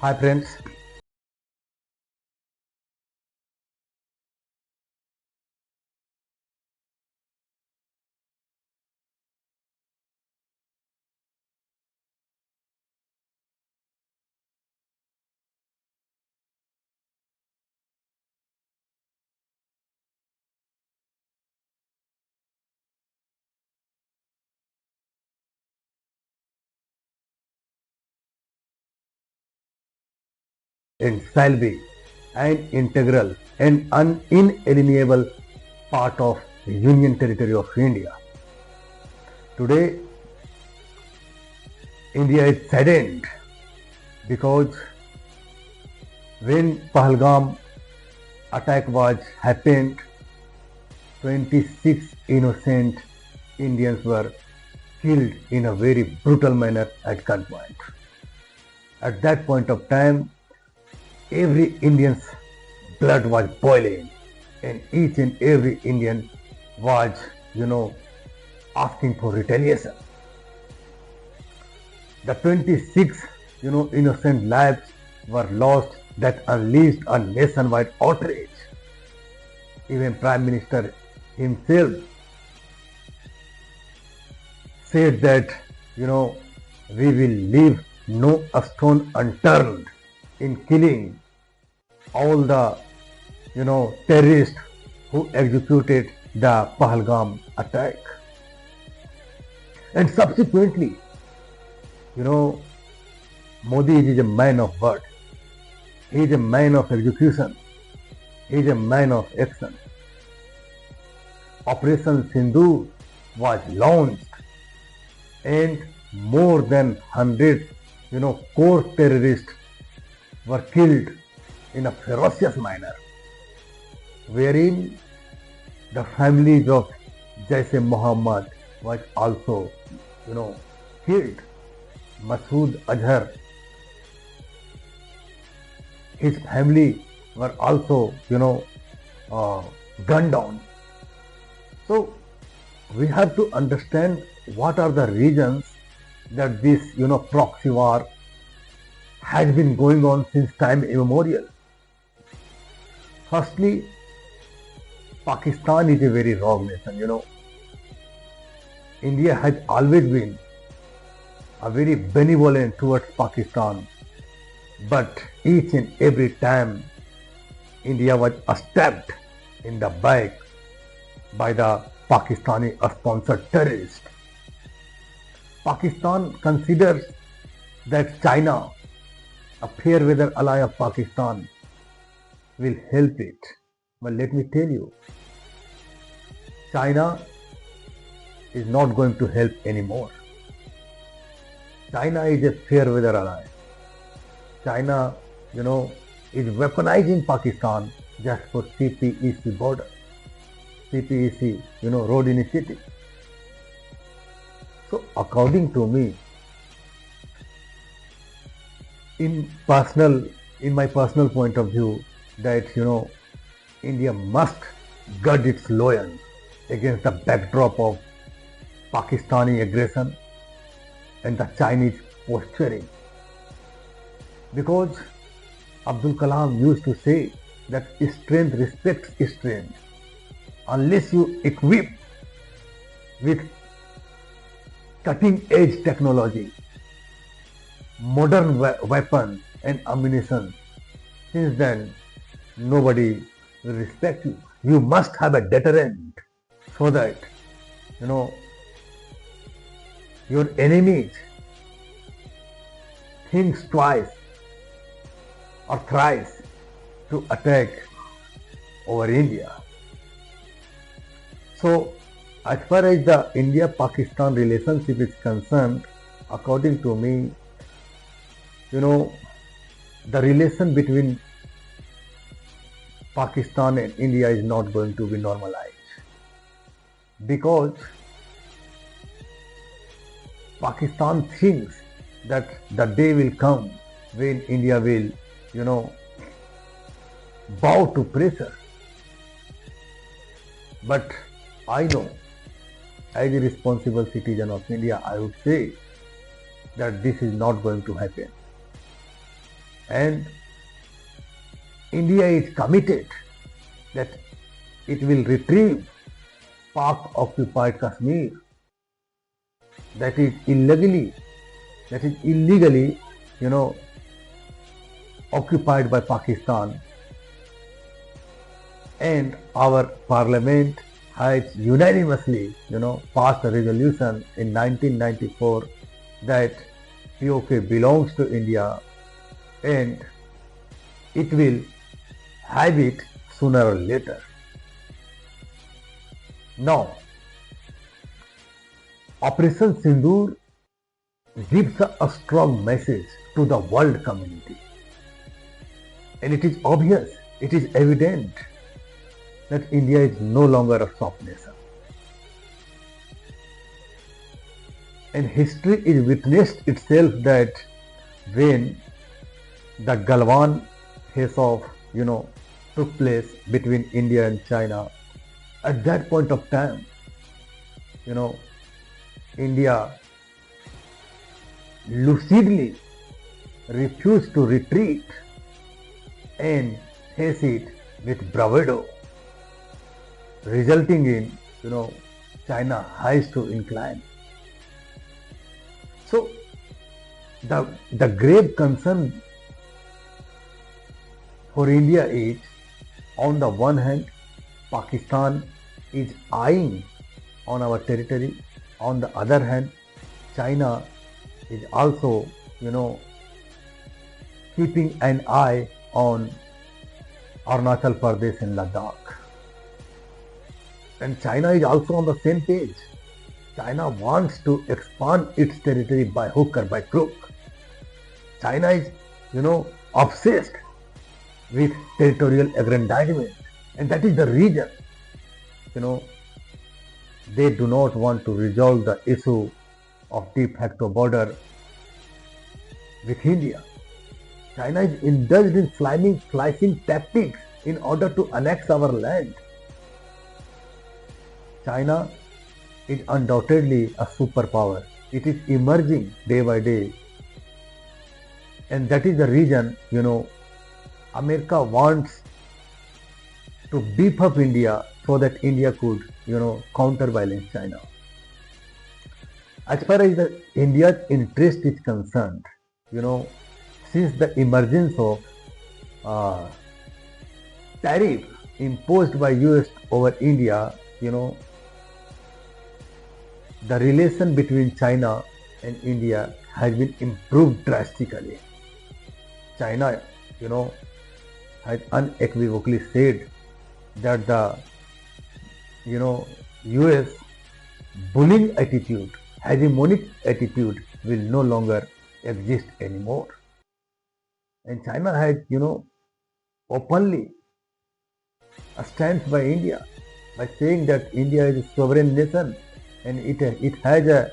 Hi friends, and shall be an integral and inalienable part of the Union Territory of India. Today, India is saddened because when Pahalgam attack was happened, 26 innocent Indians were killed in a very brutal manner at gunpoint. At that point of time, every Indian's blood was boiling and each and every Indian was, asking for retaliation. The 26, innocent lives were lost that unleashed a nationwide outrage. Even Prime Minister himself said that, we will leave no stone unturned in killing all the, terrorists who executed the Pahalgam attack. And subsequently, Modi is a man of word. He is a man of execution. He is a man of action. Operation Sindhu was launched and more than 100, core terrorists were killed in a ferocious manner, wherein the families of Jaish-e-Mohammed was also, killed. Masood Azhar, his family were also, gunned down. So we have to understand what are the reasons that this, proxy war has been going on since time immemorial. Firstly, Pakistan is a very wrong nation, India has always been a very benevolent towards Pakistan, but each and every time India was stabbed in the back by the Pakistani sponsored terrorists. Pakistan considers that China, a fair weather ally of Pakistan, will help it. But let me tell you, China is not going to help anymore. China is a fair weather ally. China, is weaponizing Pakistan just for CPEC border. CPEC, road initiative. So according to me, in my personal point of view, that, India must guard its loyalty against the backdrop of Pakistani aggression and the Chinese posturing. Because Abdul Kalam used to say that strength respects strength. Unless you equip with cutting edge technology, modern weapons and ammunition, since then nobody will respect you. You must have a deterrent so that, your enemies thinks twice or thrice to attack over India. So as far as the India-Pakistan relationship is concerned, according to me, the relation between Pakistan and India is not going to be normalized, because Pakistan thinks that the day will come when India will, bow to pressure. But I know, as a responsible citizen of India, I would say that this is not going to happen. And India is committed that it will retrieve Pak occupied Kashmir that is illegally, you know, occupied by Pakistan. And our parliament has unanimously, passed a resolution in 1994 that POK belongs to India and it will have it sooner or later. Now, Operation Sindoor gives a strong message to the world community. And it is obvious, it is evident that India is no longer a soft nation. And history is witnessed itself that when the Galwan face-off, took place between India and China, at that point of time, India lucidly refused to retreat and face it with bravado, resulting in, China has to incline. So, the grave concern for India is, on the one hand, Pakistan is eyeing on our territory. On the other hand, China is also, keeping an eye on Arunachal Pradesh and Ladakh. And China is also on the same page. China wants to expand its territory by hook or by crook. China is, obsessed with territorial aggrandizement. And that is the reason, they do not want to resolve the issue of de facto border with India. China is indulged in slicing tactics in order to annex our land. China is undoubtedly a superpower. It is emerging day by day. And that is the reason, America wants to beef up India so that India could, counterbalance China. As far as India's interest is concerned, since the emergence of tariff imposed by US over India, the relation between China and India has been improved drastically. China, has unequivocally said that the, US bullying attitude, hegemonic attitude will no longer exist anymore. And China has, openly a stance by India by saying that India is a sovereign nation and it has a,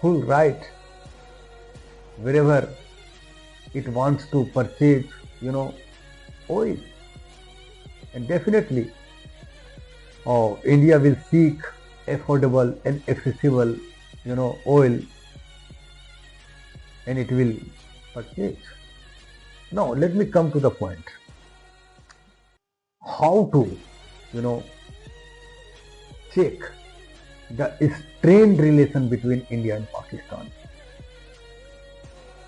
full right wherever it wants to purchase, oil. And definitely, India will seek affordable and accessible, oil, and it will purchase. Now, let me come to the point. How to, check the strained relation between India and Pakistan.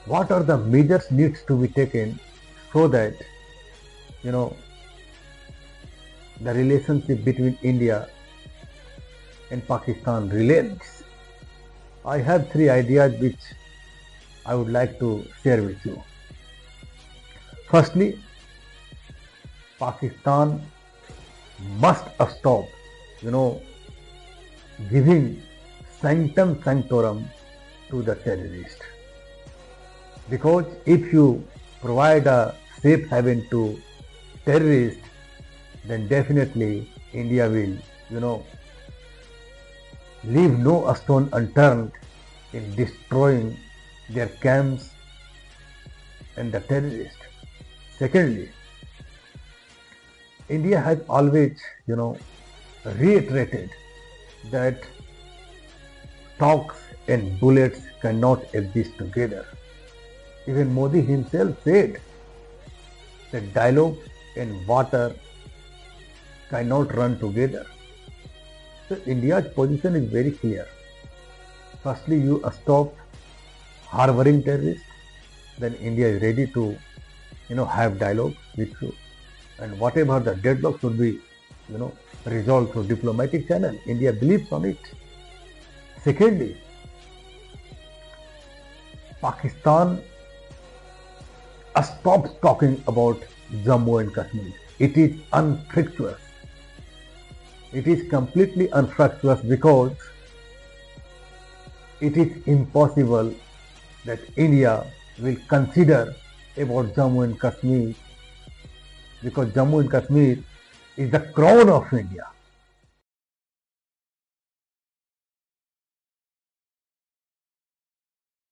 What are the measures needs to be taken so that, the relationship between India and Pakistan relents? I have 3 ideas which I would like to share with you. Firstly, Pakistan must stop, giving sanctum sanctorum to the terrorist. Because if you provide a safe haven to terrorists, then definitely India will, leave no stone unturned in destroying their camps and the terrorists. Secondly, India has always, reiterated that talks and bullets cannot exist together. Even Modi himself said that dialogue and water cannot run together. So India's position is very clear. Firstly, you stop harboring terrorists, then India is ready to, have dialogue with you. And whatever the deadlock should be, resolved through diplomatic channel. India believes on it. Secondly, Pakistan stops talking about Jammu and Kashmir. It is unfructuous. It is completely unfructuous because it is impossible that India will consider about Jammu and Kashmir, because Jammu and Kashmir is the crown of India.